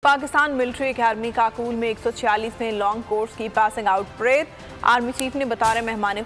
Pakistan military academy Kakul में 146वें long course की passing out parade. Army chief ने बतौर मेहमान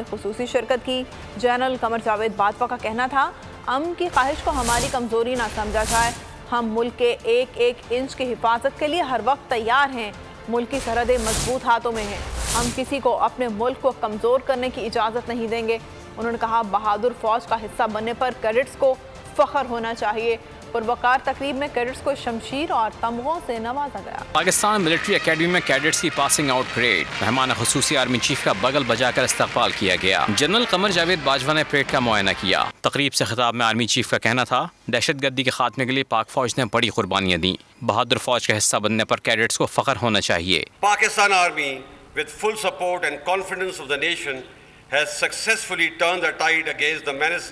खुसूसी शिरकत की। जनरल कमर जावेद बाजवा का कहना था, अमन की ख्वाहिश को हमारी कमजोरी ना समझा जाए। हम मुल्क के एक एक इंच की हिफाजत के लिए हर वक्त तैयार हैं। मुल्क की सरहदें मजबूत हाथों में हैं। हम किसी को अपने मुल्क को कमज़ोर करने की इजाज़त नहीं देंगे। उन्होंने कहा, बहादुर फौज का हिस्सा बनने पर कैडेट्स को फ़ख्र होना चाहिए। पुरवकार तकरीब में कैडेट्स को शमशीर और तमगों से नवाजा गया। पाकिस्तान मिलिट्री अकेडमी में कैडेट्स की पासिंग आउट परेड। मेहमान खुसूसी आर्मी चीफ का बगल बजाकर इस्तकबाल किया गया। जनरल कमर जावेद बाजवा ने परेड का मुआयना किया। तकरीब से खिताब में आर्मी चीफ का कहना था, दहशतगर्दी के खात्मे के लिए पाक फौज ने बड़ी कुर्बानियां दी। बहादुर फौज का हिस्सा बनने पर कैडेट्स को फख्र होना चाहिए। Pakistan army with full support and confidence of the nation has successfully turned the tide against the menace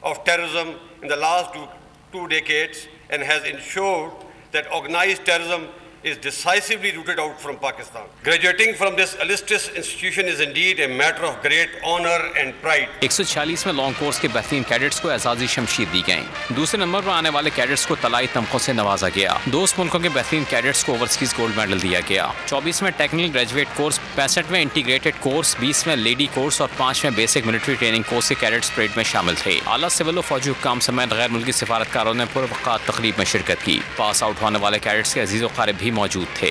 of terrorism in the last two decades and has ensured that organized terrorism is decisively rooted out from Pakistan. Graduating from this illustrious institution is indeed a matter of great honor and pride. 146 में long course के बेहतरीन cadets को एजाजी शमशीर दी गई। दूसरे number पर आने वाले cadets को तलाई तमकों से नवाजा गया। दोस्त मुल्कों के बेहतरीन कैडेट्स को ओवरसीज गोल्ड मेडल दिया गया। 24 में टेक्निकल ग्रेजुएट कोर्स, 65 में इंटीग्रेटेड कोर्स, 20 में लेडी कोर्स और 5 में बेसिक मिलिट्री ट्रेनिंग कोर्स के कैडेट्स परेड में शामिल थे। आला सिविल और फौजी हुक्काम समेत गैर मुल्की सिफारतकारों ने पुरवक़ात तकरीब में शिरकत की। पास आउट होने वाले कैडेट्स के अजीज़ व क़ारिब भी मौजूद थे।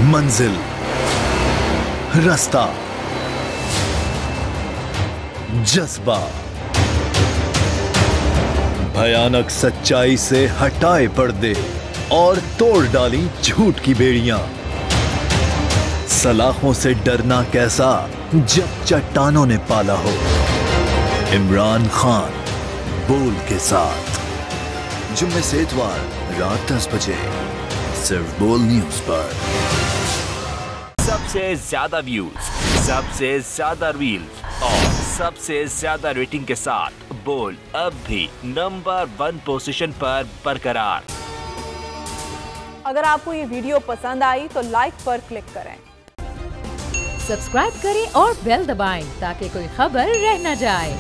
मंजिल, रास्ता, जज्बा, भयानक सच्चाई से हटाए पर्दे और तोड़ डाली झूठ की बेड़ियां। सलाखों से डरना कैसा जब चट्टानों ने पाला हो। इमरान खान बोल के साथ जुम्मे से इतवार रात 10 बजे सिर्फ बोल न्यूज पर। सबसे ज्यादा व्यूज, सबसे ज्यादा रील्स और सबसे ज्यादा रेटिंग के साथ बोल अब भी नंबर 1 पोजीशन पर बरकरार। अगर आपको ये वीडियो पसंद आई तो लाइक पर क्लिक करें, सब्सक्राइब करें और बेल दबाएं ताकि कोई खबर रह न जाए।